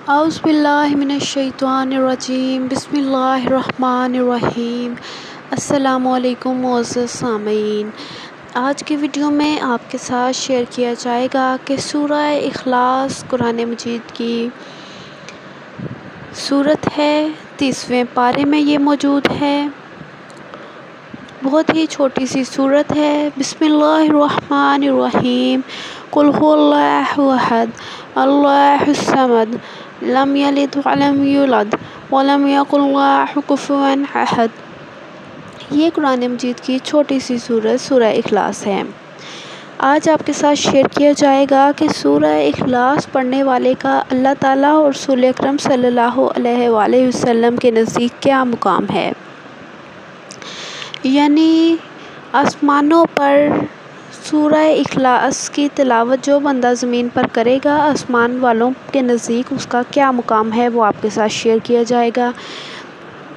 औज़ुबिल्लाहिमिनश्शैतानिर्रजीम बिस्मिल्लाहिर्रहमानिर्रहीम। अस्सलामुअलैकुम मुअज़्ज़ज़ सामीन। आज की वीडियो में आपके साथ शेयर किया जाएगा कि सूरह इखलास कुरान मजीद की सूरत है, 30वें पारे में ये मौजूद है। बहुत ही छोटी सी सूरत है। बिस्मिल्लाहिर्रहमानिर्रहीम। कुल हुवल्लाहु अहद अल्लाहुस समद लम यलिद वलम यूलद वलम यकुल लहु कुफुवन अहद। ये कुरान मजीद की छोटी सी सूरत सूरह इखलास है। आज आपके साथ शेयर किया जाएगा कि सूरह इखलास पढ़ने वाले का अल्लाह ताला और रसूल अकरम सल्लल्लाहु अलैहि वसल्लम के नज़दीक क्या मुकाम है। यानी आसमानों पर सूरह इखलास की तिलावत जो बंदा ज़मीन पर करेगा, आसमान वालों के नज़दीक उसका क्या मुकाम है वो आपके साथ शेयर किया जाएगा।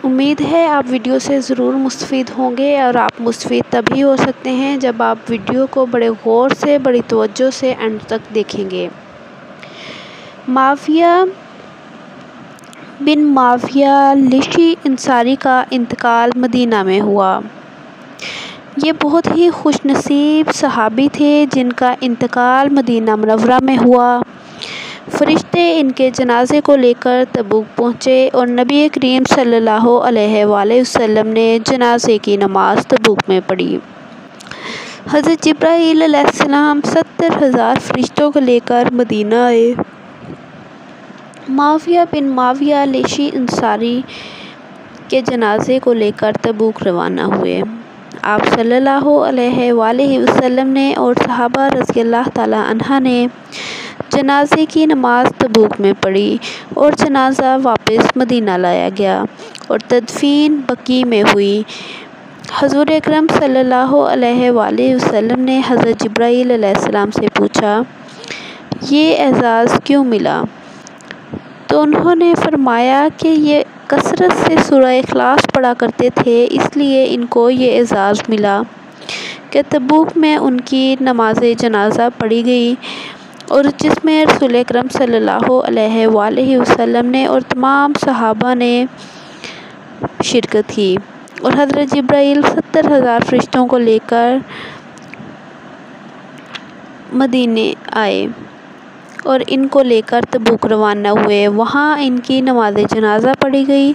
उम्मीद है आप वीडियो से ज़रूर मुस्तफ़ीद होंगे और आप मुस्तफ़ीद तभी हो सकते हैं जब आप वीडियो को बड़े गौर से, बड़ी तवज्जो से एंड तक देखेंगे। माविया बिन माविया लिशी अंसारी का इंतकाल मदीना में हुआ। ये बहुत ही खुशनसीब सहाबी थे जिनका इंतकाल मदीना मुनव्वरा में हुआ। फरिश्ते इनके जनाजे को लेकर तबूक पहुँचे और नबी करीम सल्लल्लाहु अलैहि वसल्लम ने जनाजे की नमाज तबूक में पढ़ी। हज़रत जिब्राईल अलैहिस्सलाम 70,000 फरिश्तों को लेकर मदीना आए। माविया बिन माविया लेशी अंसारी के जनाजे को लेकर तबूक रवाना हुए। आप सल्लल्लाहु अलैहि वसल्लम ने और सहाबा रज़ियल्लाहु ताला अन्हा ने जनाजे की नमाज तबूक में पढ़ी और जनाजा वापस मदीना लाया गया और तदफीन बकी में हुई। हुज़ूर अकरम सल्लल्लाहु अलैहि वसल्लम ने हज़रत जिब्राईल अलैहिस्सलाम से पूछा, ये एज़ाज़ क्यों मिला? तो उन्होंने फरमाया कि ये कसरत से सूरह इखलास पढ़ा करते थे, इसलिए इनको ये एज़ाज़ मिला कि तबूक में उनकी नमाज जनाजा पढ़ी गई और जिसमें रसूल अकरम सल्लल्लाहु अलैहि वसल्लम ने और तमाम सहाबा ने शिरकत की और हज़रत जिब्राईल 70,000 फरिश्तों को लेकर मदीने आए और इनको लेकर तबूक रवाना हुए। वहाँ इनकी नमाज जनाजा पढ़ी गई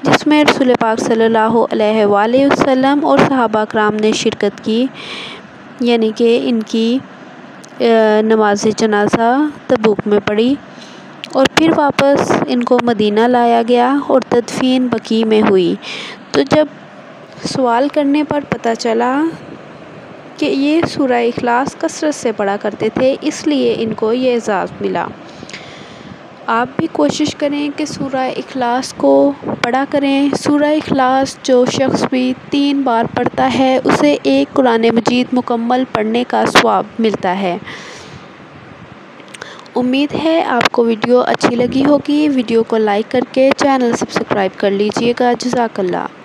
जिसमें रसूल पाक सल्लल्लाहु अलैहि वसल्लम और सहाबा कराम ने शिरकत की। यानी कि इनकी नमाज जनाजा तबूक में पढ़ी और फिर वापस इनको मदीना लाया गया और तदफीन बकी में हुई। तो जब सवाल करने पर पता चला कि ये सूरह इखलास कसरत से पढ़ा करते थे, इसलिए इनको ये एज़ाज़ मिला। आप भी कोशिश करें कि सूरह इखलास को पढ़ा करें। सूरह इखलास जो शख्स भी 3 बार पढ़ता है उसे एक कुरान मजीद मुकम्मल पढ़ने का सवाब मिलता है। उम्मीद है आपको वीडियो अच्छी लगी होगी। वीडियो को लाइक करके चैनल सब्सक्राइब कर लीजिएगा। जज़ाकल्लाह।